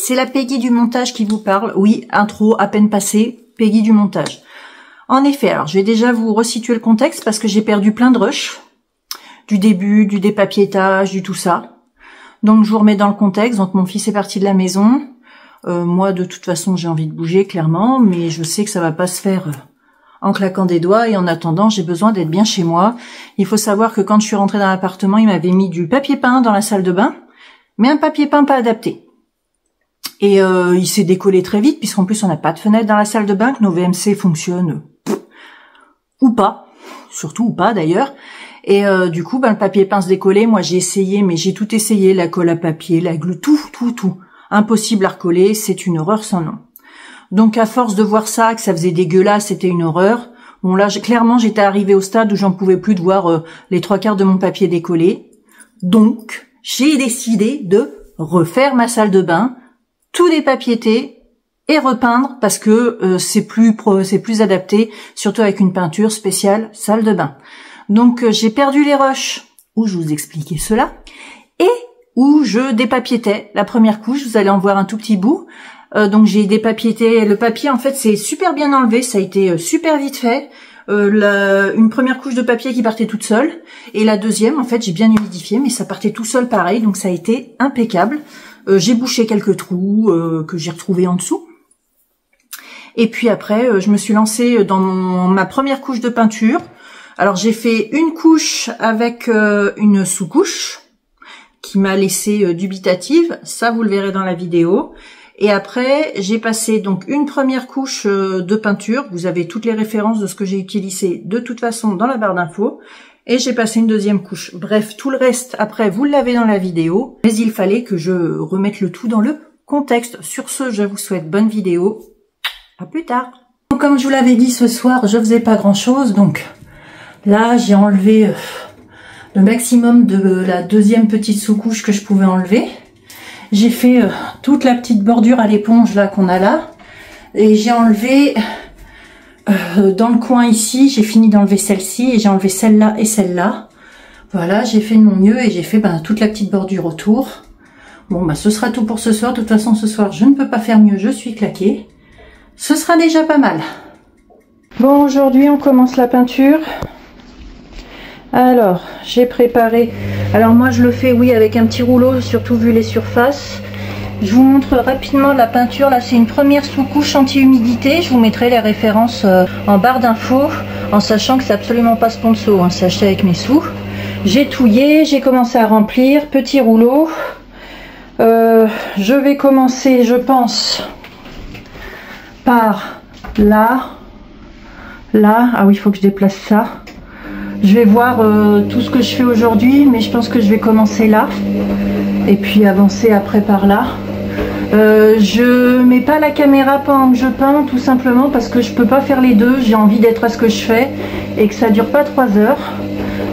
c'est la Peggy du montage qui vous parle. Oui, intro à peine passée, Peggy du montage. En effet, alors je vais déjà vous resituer le contexte parce que j'ai perdu plein de rushs. Du début, du dépapiétage, du tout ça. Donc je vous remets dans le contexte. Donc mon fils est parti de la maison. Moi de toute façon j'ai envie de bouger clairement, mais je sais que ça va pas se faire en claquant des doigts, et en attendant j'ai besoin d'être bien chez moi. Il faut savoir que quand je suis rentrée dans l'appartement, il m'avait mis du papier peint dans la salle de bain, mais un papier peint pas adapté. Et il s'est décollé très vite, puisqu'en plus on n'a pas de fenêtre dans la salle de bain, que nos VMC fonctionnent ou pas, surtout ou pas d'ailleurs. Et du coup, le papier peint se décollait. Moi j'ai essayé, mais j'ai tout essayé, la colle à papier, la glue, tout. Impossible à recoller, c'est une horreur sans nom. Donc à force de voir ça, que ça faisait dégueulasse, c'était une horreur. Bon là, clairement, j'étais arrivée au stade où j'en pouvais plus de voir les 3/4 de mon papier décollé. Donc, j'ai décidé de refaire ma salle de bain, tout dépapiéter et repeindre parce que c'est plus adapté, surtout avec une peinture spéciale salle de bain. Donc j'ai perdu les rushs où je vous expliquais cela et où je dépapiétais la première couche. Vous allez en voir un tout petit bout. Donc j'ai dépapiété le papier. En fait, c'est super bien enlevé. Ça a été super vite fait. Une première couche de papier qui partait toute seule. Et la deuxième, en fait, j'ai bien humidifié, mais ça partait tout seul pareil. Donc ça a été impeccable. J'ai bouché quelques trous que j'ai retrouvés en dessous. Et puis après, je me suis lancée dans ma première couche de peinture. Alors j'ai fait une couche avec une sous-couche qui m'a laissé dubitative, ça vous le verrez dans la vidéo. Et après, j'ai passé donc une première couche de peinture. Vous avez toutes les références de ce que j'ai utilisé de toute façon dans la barre d'infos. Et j'ai passé une deuxième couche. Bref, tout le reste, après, vous l'avez dans la vidéo. Mais il fallait que je remette le tout dans le contexte. Sur ce, je vous souhaite bonne vidéo. À plus tard. Donc, comme je vous l'avais dit ce soir, je faisais pas grand-chose. Donc là, j'ai enlevé le maximum de la deuxième petite sous-couche que je pouvais enlever. J'ai fait toute la petite bordure à l'éponge là qu'on a là. Et j'ai enlevé dans le coin ici, j'ai fini d'enlever celle-ci et j'ai enlevé celle-là et celle-là. Voilà, j'ai fait de mon mieux et j'ai fait toute la petite bordure autour. Bon, ce sera tout pour ce soir. De toute façon, ce soir, je ne peux pas faire mieux, je suis claquée. Ce sera déjà pas mal. Bon, aujourd'hui, on commence la peinture. Alors, j'ai préparé... Alors moi, je le fais, oui, avec un petit rouleau, surtout vu les surfaces. Je vous montre rapidement la peinture. Là, c'est une première sous-couche anti-humidité. Je vous mettrai les références en barre d'infos, en sachant que c'est absolument pas sponsor, hein, c'est acheté avec mes sous. J'ai touillé, j'ai commencé à remplir. Petit rouleau. Je vais commencer, je pense, par là. Là, ah oui, il faut que je déplace ça. Je vais voir tout ce que je fais aujourd'hui, mais je pense que je vais commencer là et puis avancer après par là. Je mets pas la caméra pendant que je peins, tout simplement parce que je peux pas faire les deux. J'ai envie d'être à ce que je fais et que ça dure pas 3 heures.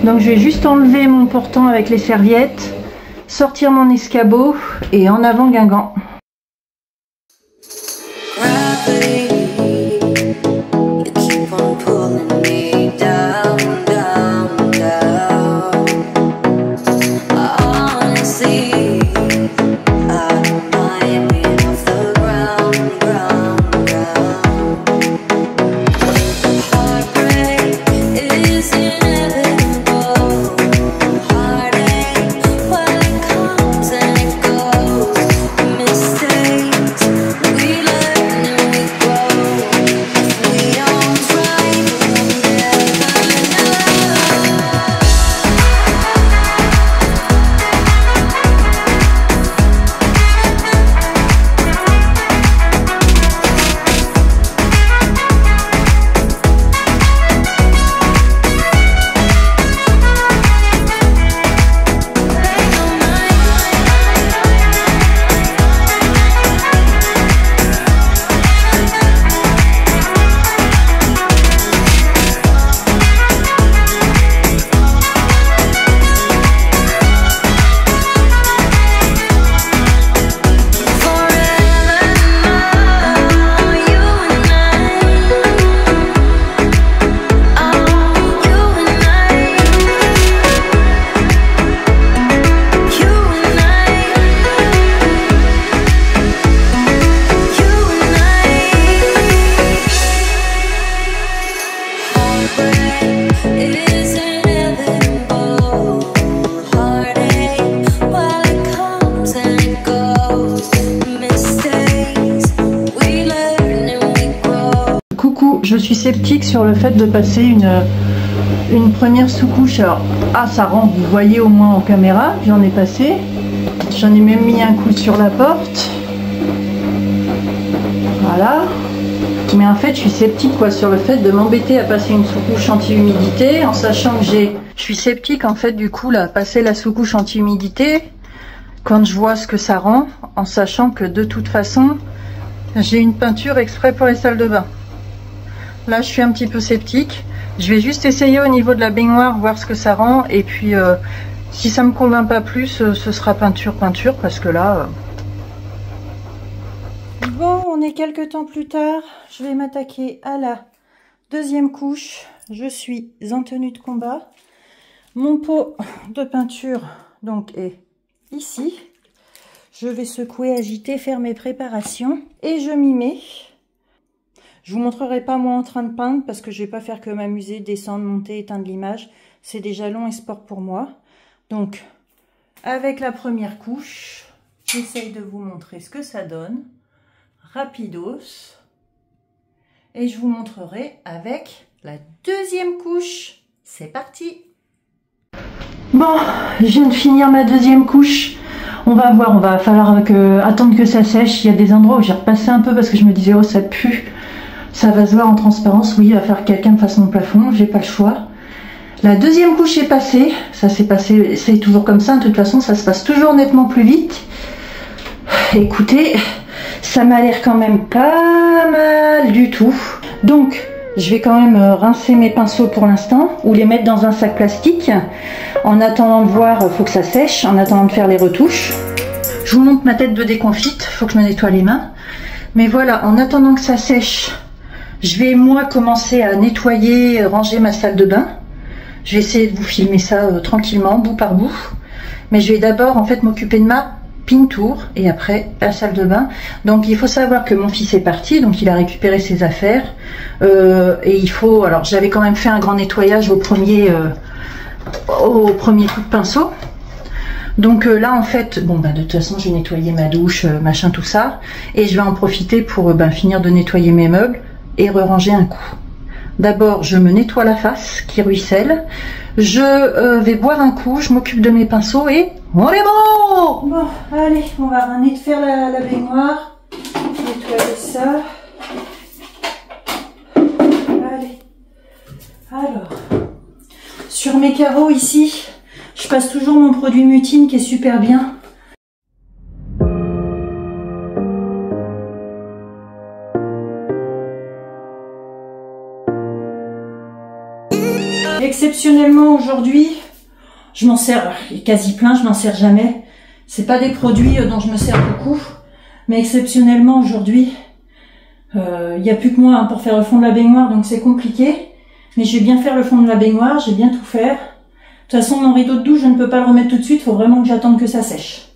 Donc je vais juste enlever mon portant avec les serviettes, sortir mon escabeau et en avant Guingamp. Miss Je suis sceptique sur le fait de passer une première sous-couche. Alors, ça rend, vous voyez au moins en caméra, j'en ai passé. J'en ai même mis un coup sur la porte. Voilà. Mais en fait, je suis sceptique quoi, sur le fait de m'embêter à passer une sous-couche anti-humidité, en sachant que je suis sceptique en fait du coup là, passer la sous-couche anti-humidité, quand je vois ce que ça rend, en sachant que de toute façon, j'ai une peinture exprès pour les salles de bain. Là, je suis un petit peu sceptique. Je vais juste essayer au niveau de la baignoire, voir ce que ça rend. Et puis, si ça me convainc pas plus, ce sera peinture, parce que là... Bon, on est quelques temps plus tard. Je vais m'attaquer à la deuxième couche. Je suis en tenue de combat. Mon pot de peinture, donc, est ici. Je vais secouer, agiter, faire mes préparations. Et je m'y mets. Je vous montrerai pas moi en train de peindre parce que je vais pas faire que m'amuser, descendre, monter, éteindre l'image. C'est déjà long et sport pour moi. Donc, avec la première couche, j'essaye de vous montrer ce que ça donne. Rapidos. Et je vous montrerai avec la deuxième couche. C'est parti! Bon, je viens de finir ma deuxième couche. On va voir, on va falloir attendre que ça sèche. Il y a des endroits où j'ai repassé un peu parce que je me disais, oh ça pue. Ça va se voir en transparence. Oui, il va falloir que quelqu'un me fasse mon plafond. J'ai pas le choix. La deuxième couche est passée. Ça s'est passé, c'est toujours comme ça. De toute façon, ça se passe toujours nettement plus vite. Écoutez, ça m'a l'air quand même pas mal du tout. Donc, je vais quand même rincer mes pinceaux pour l'instant ou les mettre dans un sac plastique. En attendant de voir, il faut que ça sèche. En attendant de faire les retouches. Je vous montre ma tête de déconfite. Il faut que je me nettoie les mains. Mais voilà, en attendant que ça sèche, je vais moi commencer à nettoyer, ranger ma salle de bain. Je vais essayer de vous filmer ça tranquillement, bout par bout. Mais je vais d'abord en fait m'occuper de ma pintour et après la salle de bain. Donc il faut savoir que mon fils est parti, donc il a récupéré ses affaires. Et il faut, alors j'avais quand même fait un grand nettoyage au premier coup de pinceau. Donc là en fait, bon de toute façon je vais nettoyer ma douche, machin tout ça. Et je vais en profiter pour finir de nettoyer mes meubles et re-ranger un coup. D'abord, je me nettoie la face qui ruisselle. Je vais boire un coup, je m'occupe de mes pinceaux et on est bon. Bon, allez, on va faire la baignoire. Nettoyer ça. Allez. Alors, sur mes carreaux ici, je passe toujours mon produit Mutine qui est super bien. Exceptionnellement aujourd'hui, je m'en sers, il est quasi plein, je m'en sers jamais. C'est pas des produits dont je me sers beaucoup, mais exceptionnellement aujourd'hui, il n'y a plus que moi pour faire le fond de la baignoire, donc c'est compliqué. Mais je vais bien faire le fond de la baignoire, je vais bien tout faire. De toute façon, mon rideau de douche, je ne peux pas le remettre tout de suite, il faut vraiment que j'attende que ça sèche.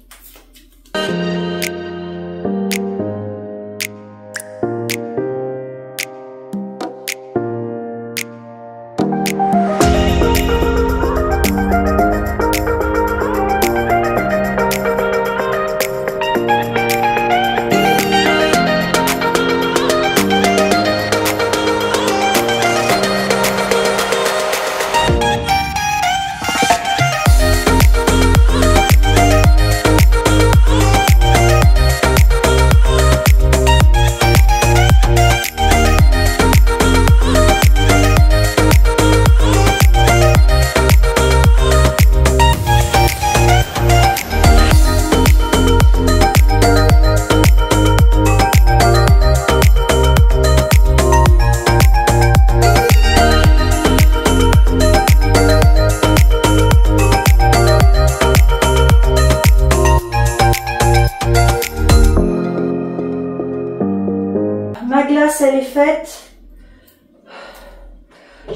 Ma glace, elle est faite.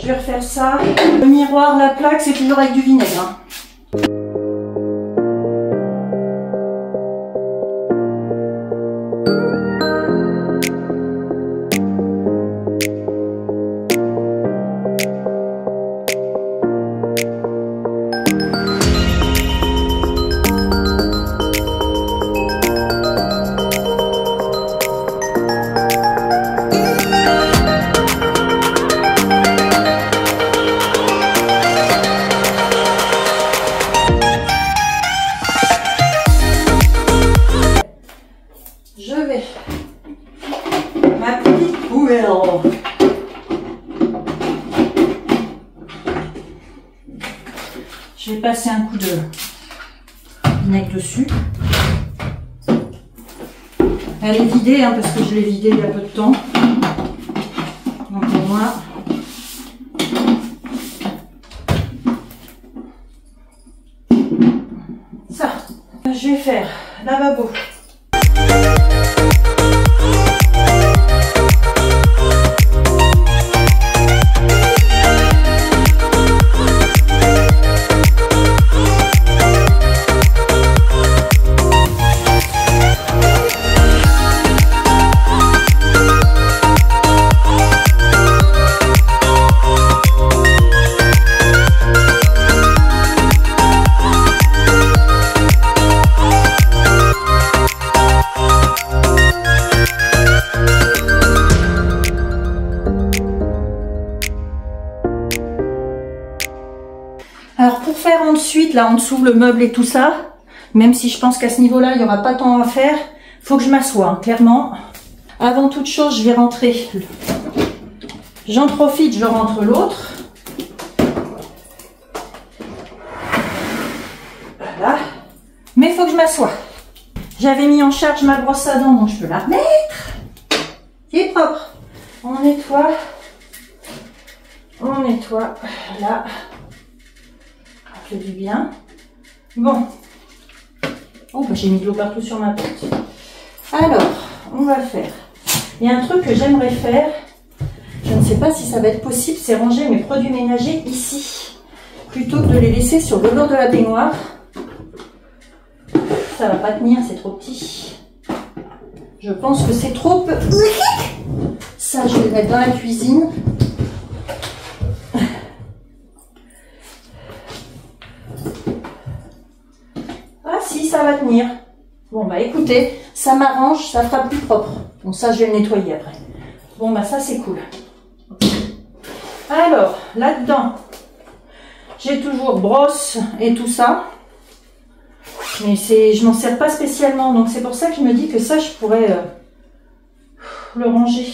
Je vais refaire ça. Le miroir, la plaque, c'est toujours avec du vinaigre. Je vais passer un coup de vinaigre dessus. Elle est vidée, hein, parce que je l'ai vidée il y a peu de temps. Donc au moins... Ça, je vais faire lavabo. Alors pour faire ensuite, là en dessous, le meuble et tout ça, même si je pense qu'à ce niveau-là, il n'y aura pas tant à faire, faut que je m'assoie, hein, clairement. Avant toute chose, je vais rentrer. J'en profite, je rentre l'autre. Voilà. Mais il faut que je m'assoie. J'avais mis en charge ma brosse à dents, donc je peux la remettre. Qui est propre. On nettoie. On nettoie. Là. Ça fait du bien. Bon. Oh, bah, j'ai mis de l'eau partout sur ma tête. Alors, on va faire. Il y a un truc que j'aimerais faire. Je ne sais pas si ça va être possible, c'est ranger mes produits ménagers ici. Plutôt que de les laisser sur le bord de la baignoire. Ça va pas tenir, c'est trop petit. Je pense que c'est trop peu. Ça, je vais le mettre dans la cuisine. Ah si, ça va tenir. Bon bah écoutez, ça m'arrange, ça fera plus propre. Bon ça, je vais le nettoyer après. Bon bah ça, c'est cool. Alors, là-dedans, j'ai toujours brosse et tout ça. Mais je m'en sers pas spécialement. Donc c'est pour ça que je me dis que ça, je pourrais le ranger.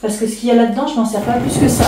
Parce que ce qu'il y a là-dedans, je m'en sers pas plus que ça.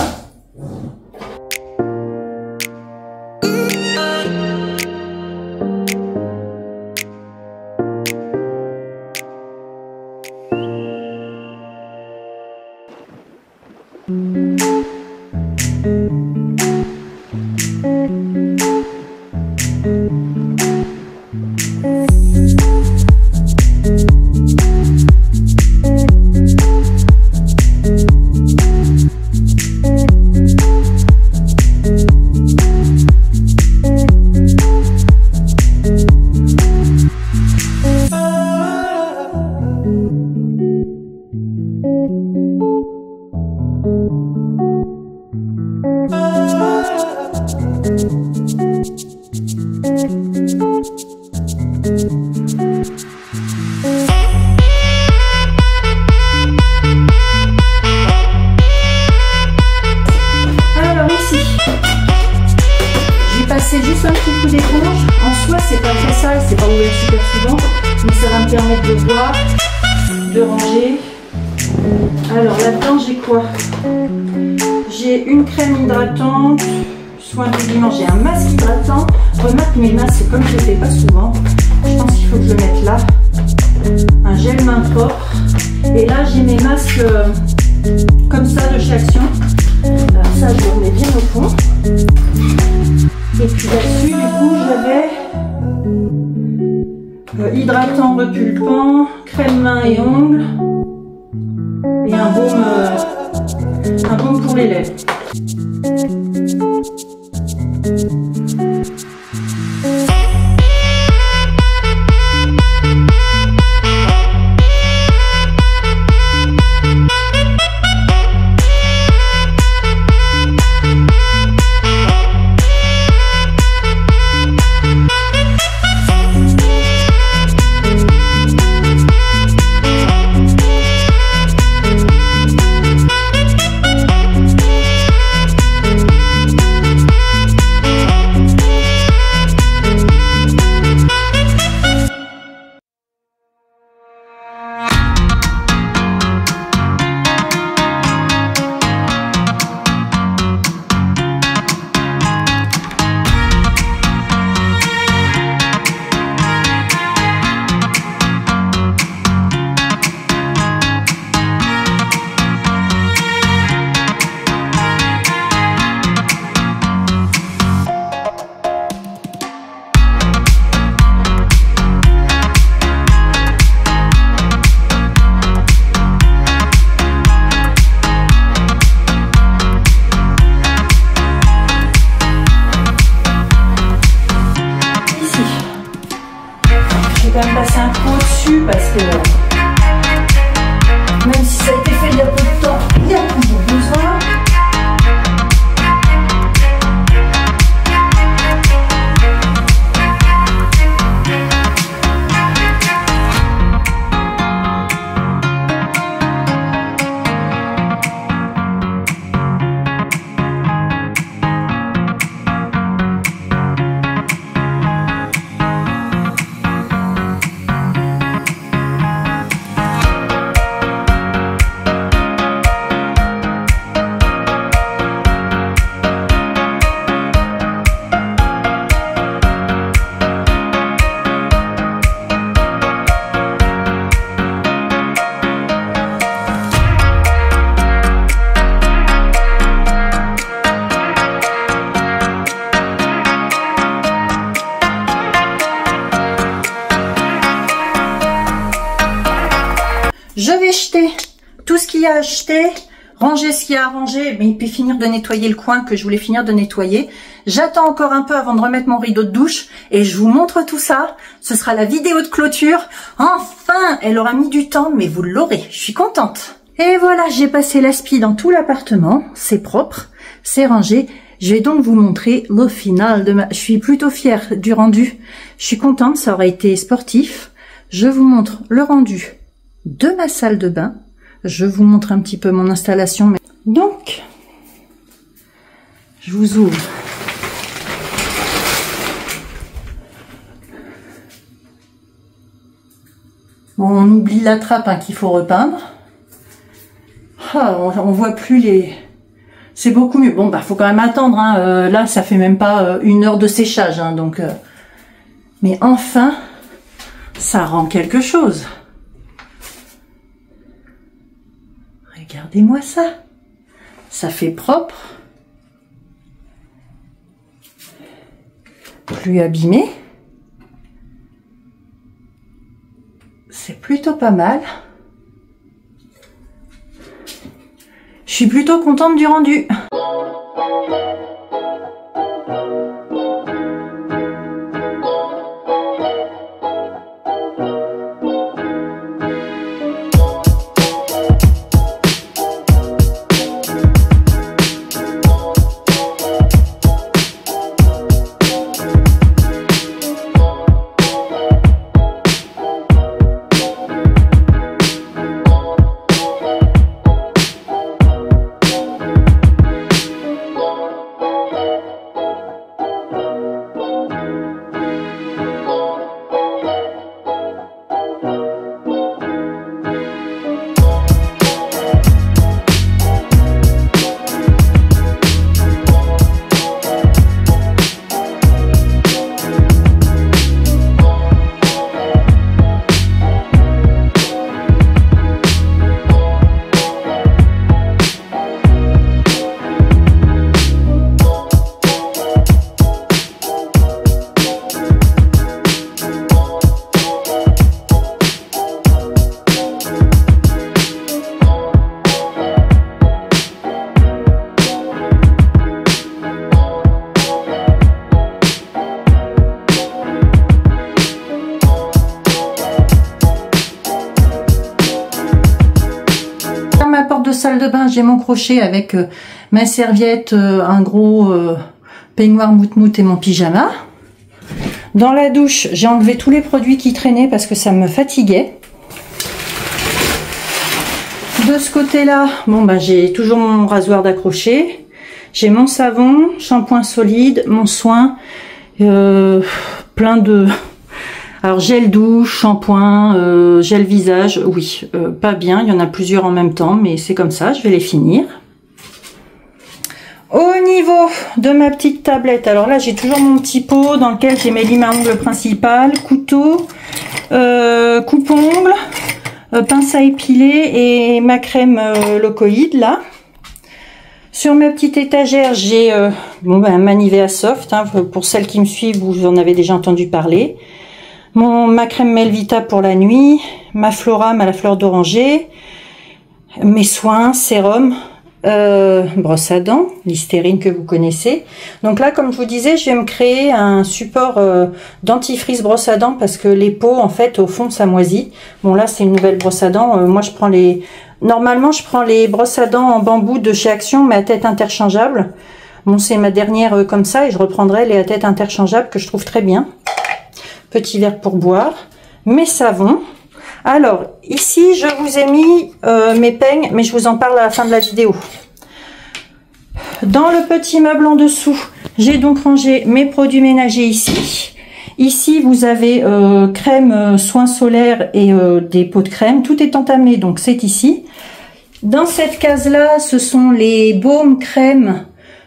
C'est juste un petit coup d'éponge. En soi, c'est pas très sale, c'est pas ouvert super souvent, mais ça va me permettre de voir, de ranger. Alors là-dedans, j'ai quoi? J'ai une crème hydratante, soin du dimanche, j'ai un masque hydratant. Remarque mes masques, comme je ne le fais pas souvent, je pense qu'il faut que je le mette là. Un gel main propre. Et là, j'ai mes masques comme ça de chez Action. Alors ça, je le remets bien au fond. Et puis là-dessus, du coup, j'avais hydratant repulpant, crème main et ongles et un baume pour les lèvres. qu'il y a à acheter, ranger ce qu'il y a à ranger, mais puis finir de nettoyer le coin que je voulais finir de nettoyer. J'attends encore un peu avant de remettre mon rideau de douche et je vous montre tout ça. Ce sera la vidéo de clôture. Enfin, elle aura mis du temps, mais vous l'aurez. Je suis contente. Et voilà, j'ai passé l'aspi dans tout l'appartement. C'est propre, c'est rangé. Je vais donc vous montrer le final de ma... Je suis plutôt fière du rendu. Je suis contente, ça aurait été sportif. Je vous montre le rendu de ma salle de bain. Je vous montre un petit peu mon installation. Donc, je vous ouvre. Bon, on oublie la trappe hein, qu'il faut repeindre. Ah, on voit plus les... C'est beaucoup mieux. Bon, bah, faut quand même attendre. Hein. Là, ça fait même pas 1 heure de séchage. Hein, donc, mais enfin, ça rend quelque chose. Regardez-moi ça. Ça fait propre. Plus abîmé. C'est plutôt pas mal. Je suis plutôt contente du rendu. De salle de bain, j'ai mon crochet avec ma serviette, un gros peignoir mout-mout et mon pyjama. Dans la douche, j'ai enlevé tous les produits qui traînaient parce que ça me fatiguait. De ce côté-là, bon bah j'ai toujours mon rasoir d'accrocher. J'ai mon savon, shampoing solide, mon soin, plein de... Alors gel douche, shampoing, gel visage, oui, pas bien, il y en a plusieurs en même temps, mais c'est comme ça, je vais les finir. Au niveau de ma petite tablette, alors là j'ai toujours mon petit pot dans lequel j'ai mes limes à ongles principales, couteau, coupe-ongles, pince à épiler et ma crème locoïde là. Sur ma petite étagère, j'ai ma Nivea Soft, hein, pour celles qui me suivent, vous en avez déjà entendu parler. Ma crème Melvita pour la nuit, ma Floram à la fleur d'oranger, mes soins, sérum, brosse à dents, Listerine que vous connaissez. Donc là, comme je vous disais, je vais me créer un support dentifrice brosse à dents parce que les pots, en fait, au fond, ça moisit. Bon, là, c'est une nouvelle brosse à dents. Moi, je prends les... Normalement, je prends les brosses à dents en bambou de chez Action, mais à tête interchangeable. Bon, c'est ma dernière comme ça et je reprendrai les à tête interchangeables que je trouve très bien. Petit verre pour boire, mes savons. Alors, ici, je vous ai mis mes peignes, mais je vous en parle à la fin de la vidéo. Dans le petit meuble en dessous, j'ai donc rangé mes produits ménagers ici. Ici, vous avez crème, soins solaires et des pots de crème. Tout est entamé, donc c'est ici. Dans cette case-là, ce sont les baumes crème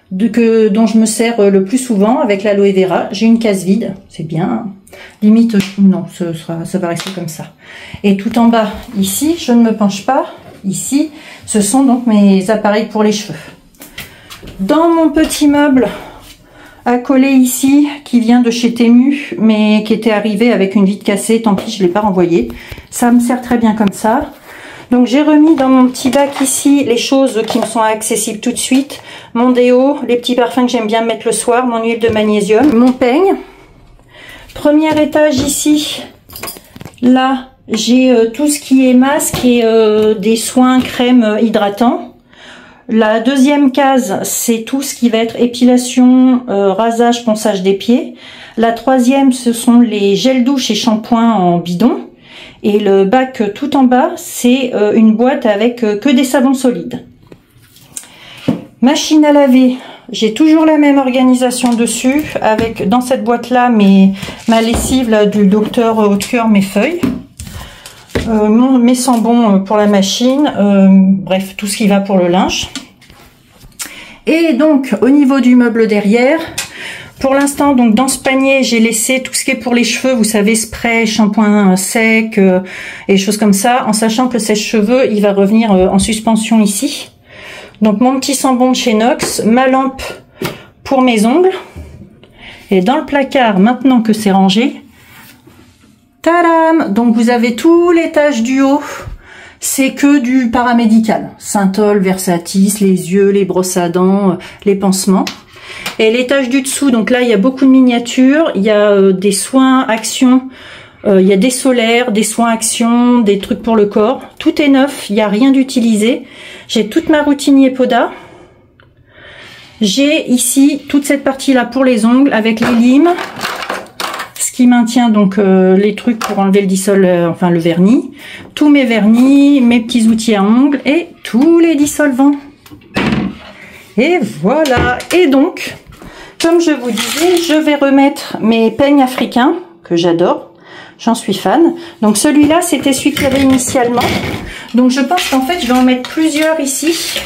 dont je me sers le plus souvent avec l'aloe vera. J'ai une case vide, c'est bien. Limite, non, ça va rester comme ça. Et tout en bas, ici, je ne me penche pas. Ici, ce sont donc mes appareils pour les cheveux. Dans mon petit meuble à coller ici, qui vient de chez Temu, mais qui était arrivé avec une vitre cassée, tant pis, je ne l'ai pas renvoyé. Ça me sert très bien comme ça. Donc j'ai remis dans mon petit bac ici les choses qui me sont accessibles tout de suite. Mon déo, les petits parfums que j'aime bien mettre le soir, mon huile de magnésium, mon peigne. Premier étage ici, là j'ai tout ce qui est masque et des soins, crèmes hydratants. La deuxième case, c'est tout ce qui va être épilation, rasage, ponçage des pieds. La troisième, ce sont les gels douche et shampoings en bidon. Et le bac tout en bas, c'est une boîte avec que des savons solides. Machine à laver, j'ai toujours la même organisation dessus, avec dans cette boîte-là ma lessive là, du docteur Haute-Cœur, mes feuilles. Mes sambons pour la machine, bref, tout ce qui va pour le linge. Et donc, au niveau du meuble derrière, pour l'instant, donc dans ce panier, j'ai laissé tout ce qui est pour les cheveux, vous savez, spray, shampoing sec et choses comme ça, en sachant que le sèche-cheveux, il va revenir en suspension ici. Donc mon petit sambon de chez Nox, ma lampe pour mes ongles. Et dans le placard, maintenant que c'est rangé, tadam! Donc vous avez tout l'étage du haut. C'est que du paramédical. Synthol, Versatis, les yeux, les brosses à dents, les pansements. Et l'étage du dessous, donc là, il y a beaucoup de miniatures. Il y a des soins action. Il y a des solaires, des soins action, des trucs pour le corps. Tout est neuf, il n'y a rien d'utilisé. J'ai toute ma routine Yepoda. J'ai ici toute cette partie-là pour les ongles avec les limes. Ce qui maintient donc les trucs pour enlever le dissol, enfin le vernis, tous mes vernis, mes petits outils à ongles et tous les dissolvants. Et voilà. Et donc, comme je vous disais, je vais remettre mes peignes africains que j'adore. J'en suis fan. Donc celui-là, c'était celui qu'il y avait initialement. Donc je pense qu'en fait, je vais en mettre plusieurs ici.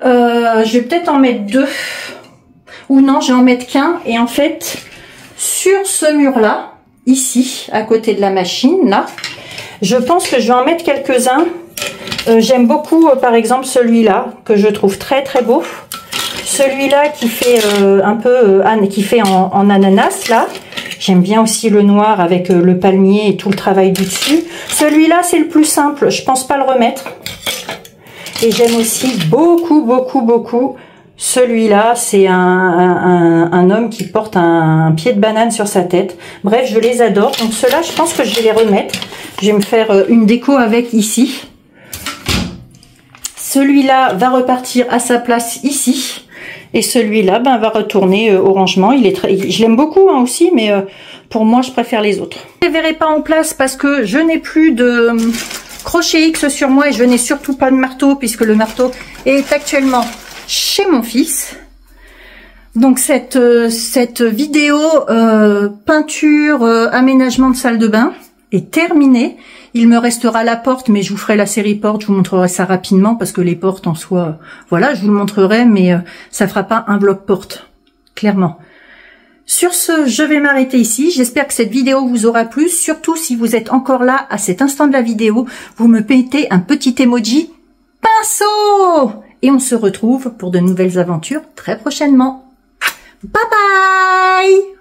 Je vais peut-être en mettre 2. Ou non, je vais en mettre qu'un. Et en fait, sur ce mur-là, ici, à côté de la machine, là, je pense que je vais en mettre quelques-uns. J'aime beaucoup, par exemple, celui-là, que je trouve très très beau. Celui-là qui fait un peu, qui fait en ananas, là. J'aime bien aussi le noir avec le palmier et tout le travail du dessus. Celui-là, c'est le plus simple. Je pense pas le remettre. Et j'aime aussi beaucoup celui-là. C'est un homme qui porte un pied de banane sur sa tête. Bref, je les adore. Donc ceux-là, je pense que je vais les remettre. Je vais me faire une déco avec ici. Celui-là va repartir à sa place ici. Et celui-là va retourner au rangement. Je l'aime beaucoup hein, aussi, mais pour moi, je préfère les autres. Je ne les verrai pas en place parce que je n'ai plus de crochet X sur moi et je n'ai surtout pas de marteau puisque le marteau est actuellement chez mon fils. Donc cette vidéo peinture, aménagement de salle de bain est terminée. Il me restera la porte, mais je vous ferai la série porte, je vous montrerai ça rapidement, parce que les portes en soi, voilà, je vous le montrerai, mais ça fera pas un vlog porte, clairement. Sur ce, je vais m'arrêter ici. J'espère que cette vidéo vous aura plu. Surtout, si vous êtes encore là à cet instant de la vidéo, vous me mettez un petit emoji pinceau. Et on se retrouve pour de nouvelles aventures très prochainement. Bye bye!